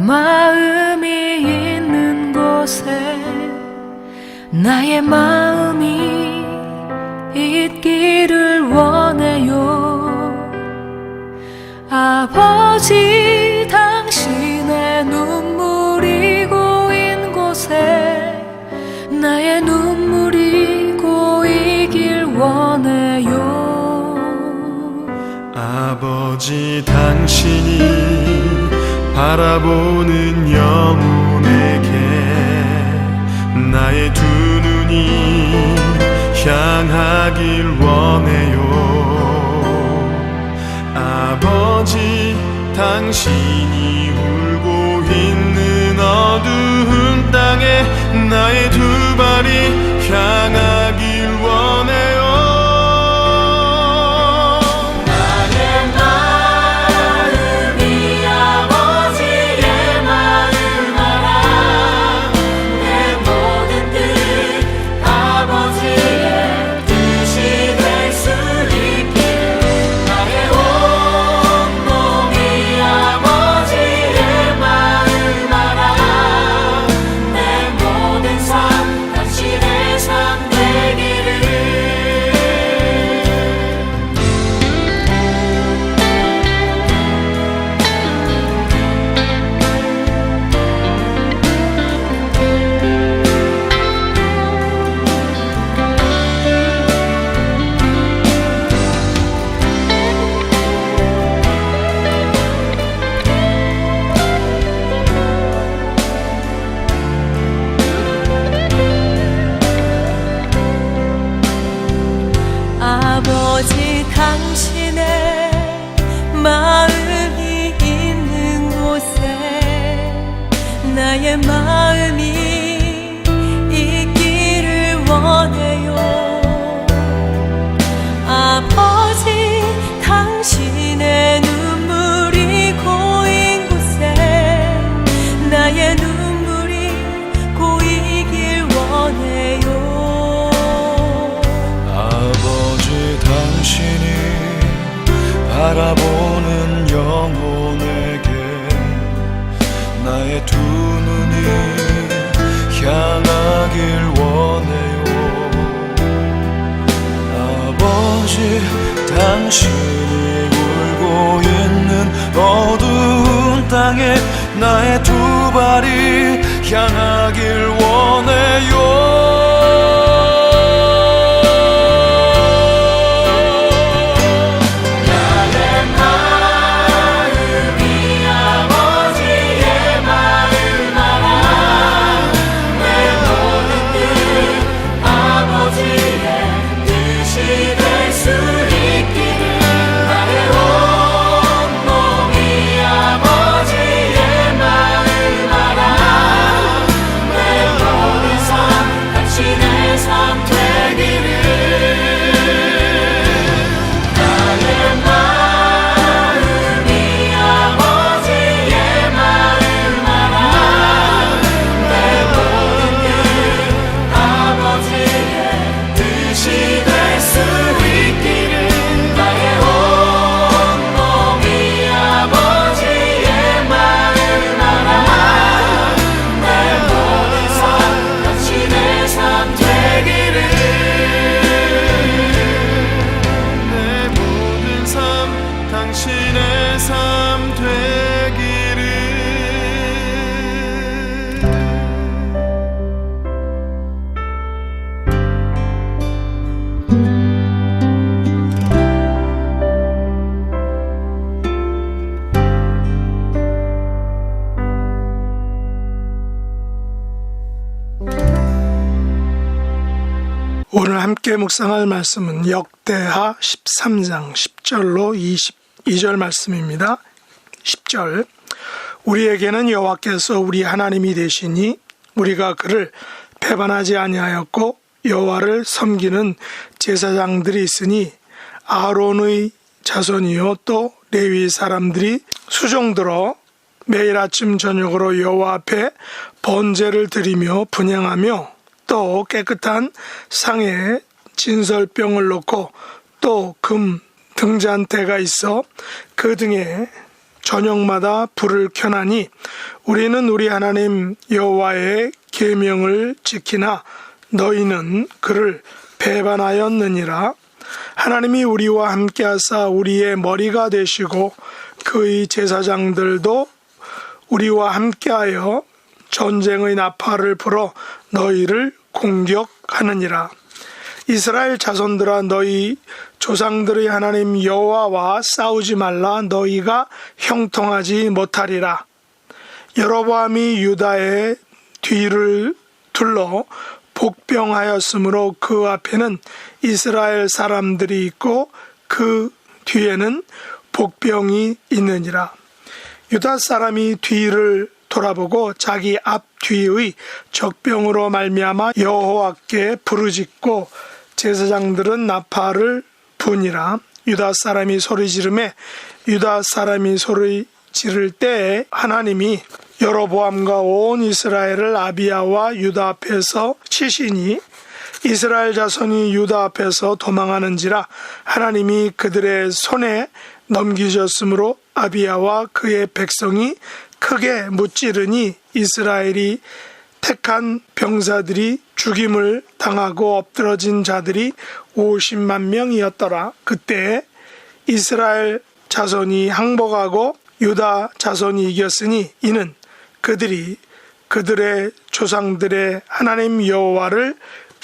마음이 있는 곳에 나의 마음이 있기를 원해요. 아버지, 당신의 눈물이 고인 곳에 나의 눈물이 고이길 원해요. 아버지, 당신이 바라보는 영혼에게 나의 두 눈이 향하길 원해요. 아버지, 당신이 울고 있는 어두운 땅에 나의 두 발이 향하길 원해요. 아버지, 당신의 마음이 있는 곳에 나의 마음이 있기를 원해요. 아버지, 당신의 눈물이 고인 곳에 나의 눈물이 고이길 원해요. 당신이 바라보는 영혼에게 나의 두 눈이 향하길 원해요. 아버지, 당신이 울고 있는 어두운 땅에 나의 두 발이 향하길 원해요. 당신의 삶 되기를. 오늘 함께 묵상할 말씀은 역대하 13장 10절로 22절 말씀입니다. 10절, 우리에게는 여호와께서 우리 하나님이 되시니 우리가 그를 배반하지 아니하였고 여호와를 섬기는 제사장들이 있으니 아론의 자손이요 또 레위 사람들이 수종들어 매일 아침 저녁으로 여호와 앞에 번제를 드리며 분향하며 또 깨끗한 상에 진설병을 놓고 또 금 등잔대가 있어 그 등에 저녁마다 불을 켜나니 우리는 우리 하나님 여호와의 계명을 지키나 너희는 그를 배반하였느니라. 하나님이 우리와 함께하사 우리의 머리가 되시고 그의 제사장들도 우리와 함께하여 전쟁의 나팔을 불어 너희를 공격하느니라. 이스라엘 자손들아, 너희 조상들의 하나님 여호와와 싸우지 말라. 너희가 형통하지 못하리라. 여로보암이 유다의 뒤를 둘러 복병하였으므로 그 앞에는 이스라엘 사람들이 있고 그 뒤에는 복병이 있느니라. 유다 사람이 뒤를 돌아보고 자기 앞뒤의 적병으로 말미암아 여호와께 부르짖고 제사장들은 나팔을 부니라. 유다 사람이 소리 지르매 유다 사람이 소리 지를 때에 하나님이 여로보암과 온 이스라엘을 아비야와 유다 앞에서 치시니 이스라엘 자손이 유다 앞에서 도망하는지라. 하나님이 그들의 손에 넘기셨으므로 아비야와 그의 백성이 크게 무찌르니 이스라엘이 택한 병사들이 죽임을 당하고 엎드러진 자들이 50만 명이었더라. 그때 이스라엘 자손이 항복하고 유다 자손이 이겼으니 이는 그들이 그들의 조상들의 하나님 여호와를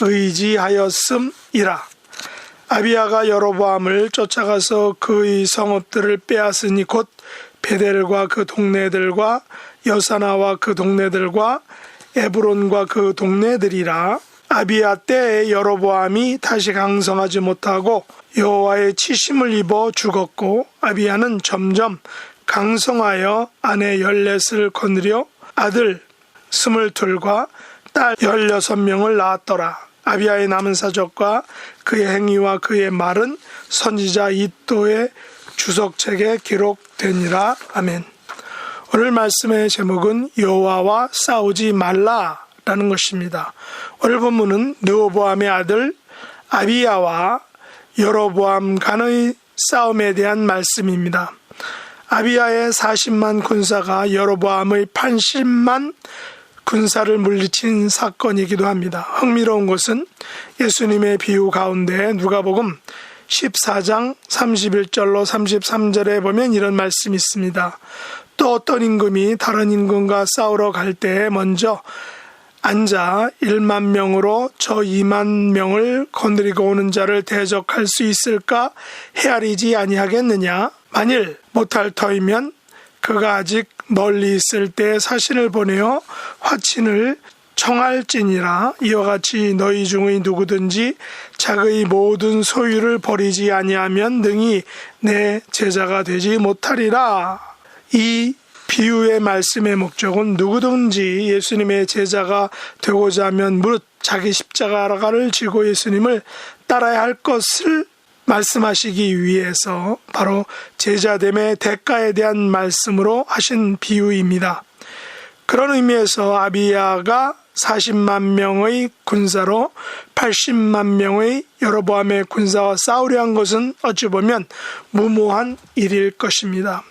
의지하였음이라. 아비야가 여로보암을 쫓아가서 그의 성읍들을 빼앗으니 곧 베델과 그 동네들과 여사나와 그 동네들과 에브론과 그 동네들이라. 아비야 때에 여로보암이 다시 강성하지 못하고 여호와의 치심을 입어 죽었고 아비야는 점점 강성하여 아내 14을 거느려 아들 22과 딸 16명을 낳았더라. 아비야의 남은 사적과 그의 행위와 그의 말은 선지자 이도의 주석책에 기록되니라. 아멘. 오늘 말씀의 제목은 여호와와 싸우지 말라라는 것입니다. 오늘 본문은 르호보암의 아들 아비야와 여로보암 간의 싸움에 대한 말씀입니다. 아비야의 40만 군사가 여로보암의 80만 군사를 물리친 사건이기도 합니다. 흥미로운 것은 예수님의 비유 가운데 누가복음 14장 31절로 33절에 보면 이런 말씀이 있습니다. 또 어떤 임금이 다른 임금과 싸우러 갈 때 먼저 앉아 1만 명으로 저 2만 명을 건드리고 오는 자를 대적할 수 있을까 헤아리지 아니하겠느냐. 만일 못할 터이면 그가 아직 멀리 있을 때 사신을 보내어 화친을 청할지니라. 이와 같이 너희 중의 누구든지 자기의 모든 소유를 버리지 아니하면 능히 내 제자가 되지 못하리라. 이 비유의 말씀의 목적은 누구든지 예수님의 제자가 되고자 하면 무릇 자기 십자가를 지고 예수님을 따라야 할 것을 말씀하시기 위해서 바로 제자됨의 대가에 대한 말씀으로 하신 비유입니다. 그런 의미에서 아비야가 40만 명의 군사로 80만 명의 여로보암의 군사와 싸우려 한 것은 어찌 보면 무모한 일일 것입니다.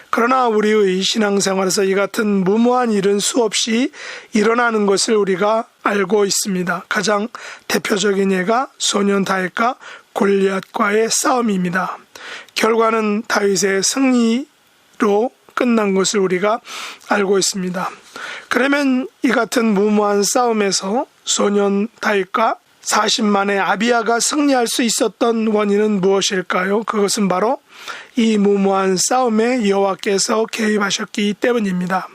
그러나 우리의 신앙생활에서 이 같은 무모한 일은 수없이 일어나는 것을 우리가 알고 있습니다. 가장 대표적인 예가 소년 다윗과 골리앗과의 싸움입니다. 결과는 다윗의 승리로 끝난 것을 우리가 알고 있습니다. 그러면 이 같은 무모한 싸움에서 소년 다윗과 40만의 아비야가 승리할 수 있었던 원인은 무엇일까요? 그것은 바로 이 무모한 싸움에 여호와께서 개입하셨기 때문입니다.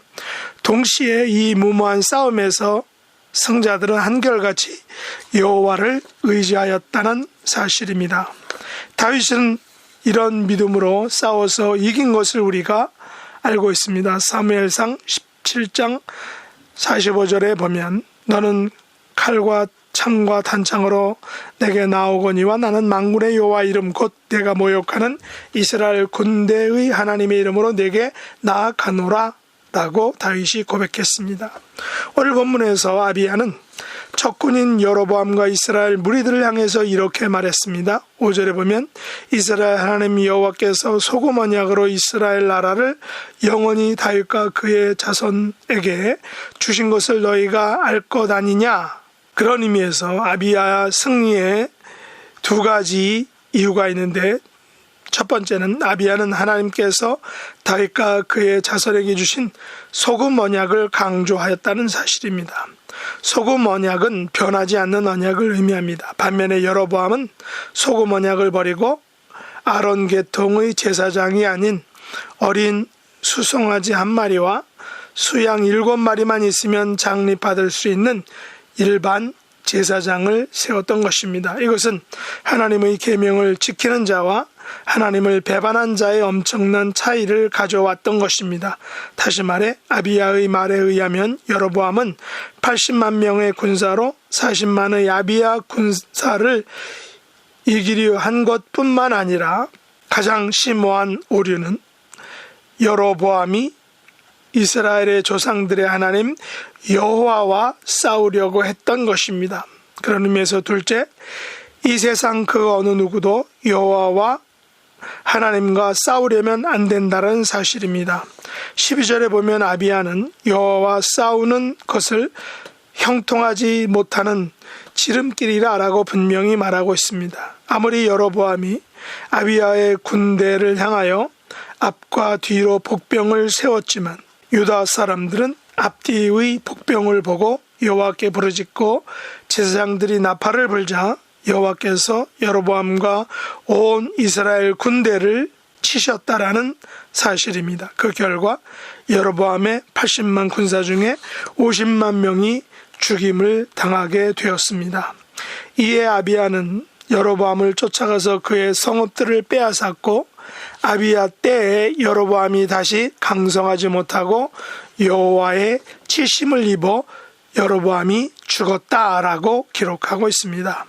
동시에 이 무모한 싸움에서 승자들은 한결같이 여호와를 의지하였다는 사실입니다. 다윗은 이런 믿음으로 싸워서 이긴 것을 우리가 알고 있습니다. 사무엘상 17장 45절에 보면 너는 칼과 창과 단창으로 내게 나오거니와 나는 만군의 여호와 이름 곧 내가 모욕하는 이스라엘 군대의 하나님의 이름으로 내게 나아가노라 라고 다윗이 고백했습니다. 오늘 본문에서 아비야는 적군인 여로보암과 이스라엘 무리들을 향해서 이렇게 말했습니다. 5절에 보면 이스라엘 하나님 여호와께서 소금 언약으로 이스라엘 나라를 영원히 다윗과 그의 자손에게 주신 것을 너희가 알 것 아니냐. 그런 의미에서 아비야 승리에 두 가지 이유가 있는데, 첫 번째는 아비야는 하나님께서 다윗과 그의 자손에게 주신 소금 언약을 강조하였다는 사실입니다. 소금 언약은 변하지 않는 언약을 의미합니다. 반면에 여로보암은 소금 언약을 버리고 아론 계통의 제사장이 아닌 어린 수송아지 1마리와 수양 7마리만 있으면 장립받을 수 있는 일반 제사장을 세웠던 것입니다. 이것은 하나님의 계명을 지키는 자와 하나님을 배반한 자의 엄청난 차이를 가져왔던 것입니다. 다시 말해 아비야의 말에 의하면 여로보암은 80만 명의 군사로 40만의 아비야 군사를 이기려 한 것뿐만 아니라 가장 심오한 오류는 여로보암이 이스라엘의 조상들의 하나님 여호와와 싸우려고 했던 것입니다. 그런 의미에서 둘째, 이 세상 그 어느 누구도 여호와와 하나님과 싸우려면 안 된다는 사실입니다. 12절에 보면 아비야는 여호와와 싸우는 것을 형통하지 못하는 지름길이라고 분명히 말하고 있습니다. 아무리 여로보암이 아비야의 군대를 향하여 앞과 뒤로 복병을 세웠지만 유다 사람들은 앞뒤의 복병을 보고 여호와께 부르짖고 제사장들이 나팔을 불자 여호와께서 여로보암과 온 이스라엘 군대를 치셨다라는 사실입니다. 그 결과 여로보암의 80만 군사 중에 50만 명이 죽임을 당하게 되었습니다. 이에 아비야는 여로보암을 쫓아가서 그의 성읍들을 빼앗았고 아비야 때에 여로보암이 다시 강성하지 못하고 여호와의 치심을 입어 여로보암이 죽었다라고 기록하고 있습니다.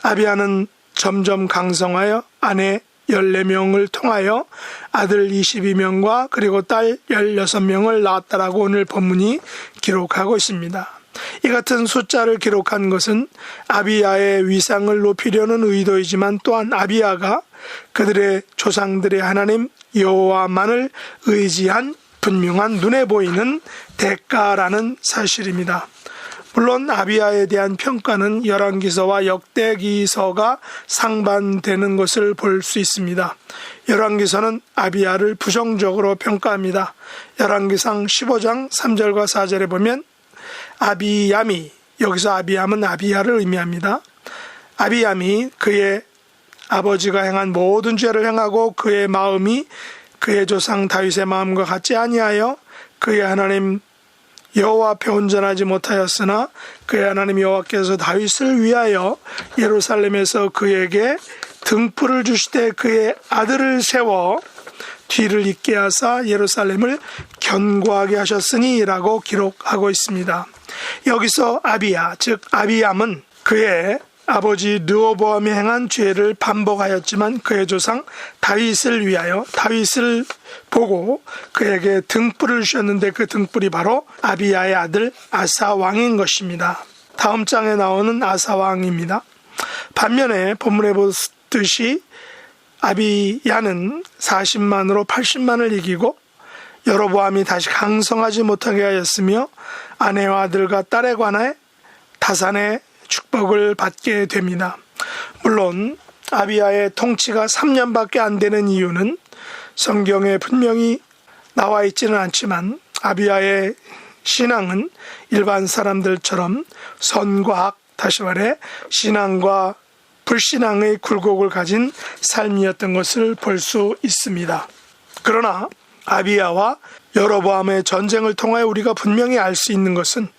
아비야는 점점 강성하여 아내 14명을 통하여 아들 22명과 그리고 딸 16명을 낳았다라고 오늘 본문이 기록하고 있습니다. 이 같은 숫자를 기록한 것은 아비야의 위상을 높이려는 의도이지만 또한 아비야가 그들의 조상들의 하나님 여호와만을 의지한 분명한 눈에 보이는 대가라는 사실입니다. 물론 아비야에 대한 평가는 열왕기서와 역대기서가 상반되는 것을 볼 수 있습니다. 열왕기서는 아비야를 부정적으로 평가합니다. 열왕기상 15장 3절과 4절에 보면 아비얌이, 여기서 아비얌은 아비야를 의미합니다. 아비얌이 그의 아버지가 행한 모든 죄를 행하고 그의 마음이 그의 조상 다윗의 마음과 같지 아니하여 그의 하나님 여호와 앞에 온전하지 못하였으나 그의 하나님 여호와께서 다윗을 위하여 예루살렘에서 그에게 등불을 주시되 그의 아들을 세워 뒤를 잇게 하사 예루살렘을 견고하게 하셨으니 라고 기록하고 있습니다. 여기서 아비야, 즉 아비얌은 그의 아버지 르호보암이 행한 죄를 반복하였지만 그의 조상 다윗을 위하여 다윗을 보고 그에게 등불을 주셨는데 그 등불이 바로 아비야의 아들 아사 왕인 것입니다. 다음 장에 나오는 아사 왕입니다. 반면에 본문에 보듯이 아비야는 40만으로 80만을 이기고 여로보암이 다시 강성하지 못하게 하였으며 아내와 아들과 딸에 관해 다산의 축복을 받게 됩니다. 물론 아비야의 통치가 3년밖에 안 되는 이유는 성경에 분명히 나와 있지는 않지만 아비야의 신앙은 일반 사람들처럼 선과 악, 다시 말해 신앙과 불신앙의 굴곡을 가진 삶이었던 것을 볼 수 있습니다. 그러나 아비야와 여로보암의 전쟁을 통하여 우리가 분명히 알 수 있는 것은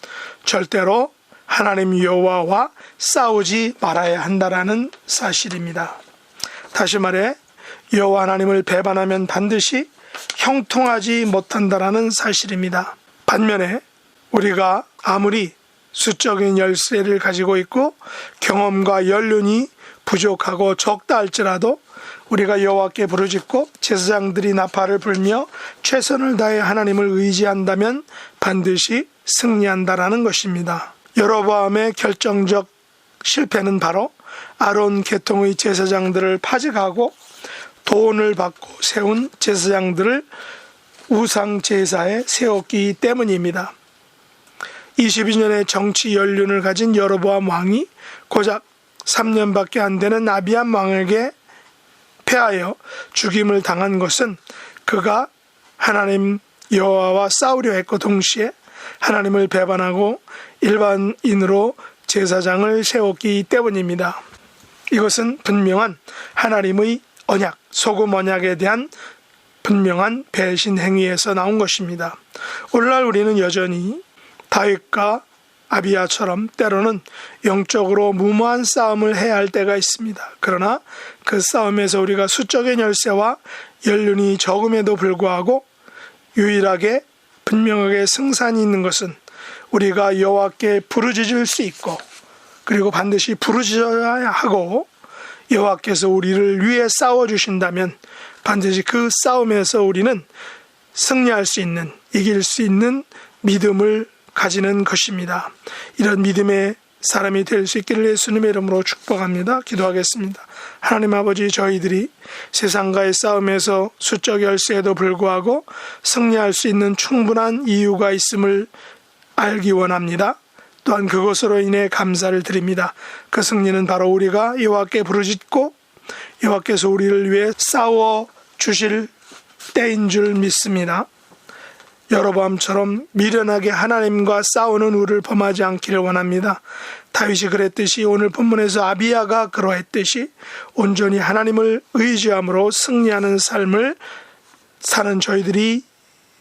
절대로 하나님 여호와와 싸우지 말아야 한다라는 사실입니다. 다시 말해 여호와 하나님을 배반하면 반드시 형통하지 못한다라는 사실입니다. 반면에 우리가 아무리 수적인 열쇠를 가지고 있고 경험과 연륜이 부족하고 적다 할지라도 우리가 여호와께 부르짖고 제사장들이 나팔을 불며 최선을 다해 하나님을 의지한다면 반드시 승리한다라는 것입니다. 여로보암의 결정적 실패는 바로 아론 계통의 제사장들을 파직하고 돈을 받고 세운 제사장들을 우상 제사에 세웠기 때문입니다. 22년의 정치 연륜을 가진 여로보암 왕이 고작 3년밖에 안 되는 아비암 왕에게 패하여 죽임을 당한 것은 그가 하나님 여호와와 싸우려 했고 동시에 하나님을 배반하고 일반인으로 제사장을 세웠기 때문입니다. 이것은 분명한 하나님의 언약, 소금 언약에 대한 분명한 배신 행위에서 나온 것입니다. 오늘날 우리는 여전히 다윗과 아비야처럼 때로는 영적으로 무모한 싸움을 해야 할 때가 있습니다. 그러나 그 싸움에서 우리가 수적인 열세와 연륜이 적음에도 불구하고 유일하게 분명하게 승산이 있는 것은 우리가 여호와께 부르짖을 수 있고 그리고 반드시 부르짖어야 하고 여호와께서 우리를 위해 싸워주신다면 반드시 그 싸움에서 우리는 승리할 수 있는, 이길 수 있는 믿음을 가지는 것입니다. 이런 믿음의 사람이 될 수 있기를 예수님의 이름으로 축복합니다. 기도하겠습니다. 하나님 아버지, 저희들이 세상과의 싸움에서 수적 열세에도 불구하고 승리할 수 있는 충분한 이유가 있음을 알기 원합니다. 또한 그것으로 인해 감사를 드립니다. 그 승리는 바로 우리가 여호와께 부르짖고 여호와께서 우리를 위해 싸워 주실 때인 줄 믿습니다. 여로보암처럼 미련하게 하나님과 싸우는 우리를 범하지 않기를 원합니다. 다윗이 그랬듯이 오늘 본문에서 아비야가 그러했듯이 온전히 하나님을 의지함으로 승리하는 삶을 사는 저희들이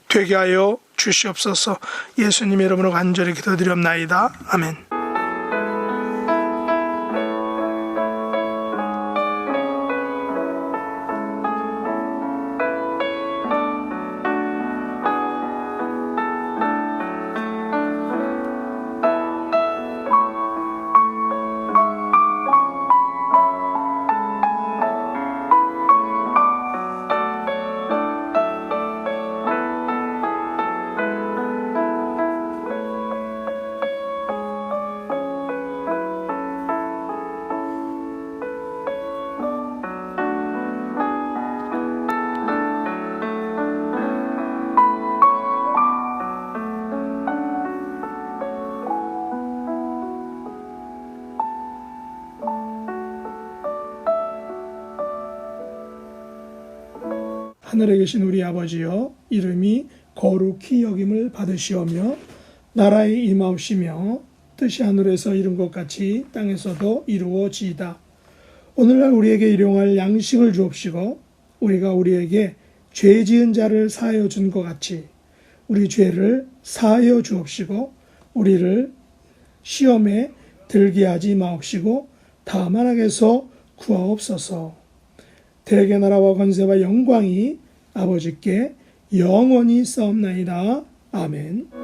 되게 하여 주시옵소서. 예수님의 이름으로 간절히 기도드리옵나이다. 아멘. 하늘에 계신 우리 아버지여, 이름이 거룩히 여김을 받으시오며 나라에 임하옵시며 뜻이 하늘에서 이룬 것 같이 땅에서도 이루어지이다. 오늘날 우리에게 일용할 양식을 주옵시고 우리가 우리에게 죄 지은 자를 사하여 준 것 같이 우리 죄를 사하여 주옵시고 우리를 시험에 들게 하지 마옵시고 다만 악에서 구하옵소서. 대개 나라와 권세와 영광이 아버지께 영원히 싸움나이다. 아멘.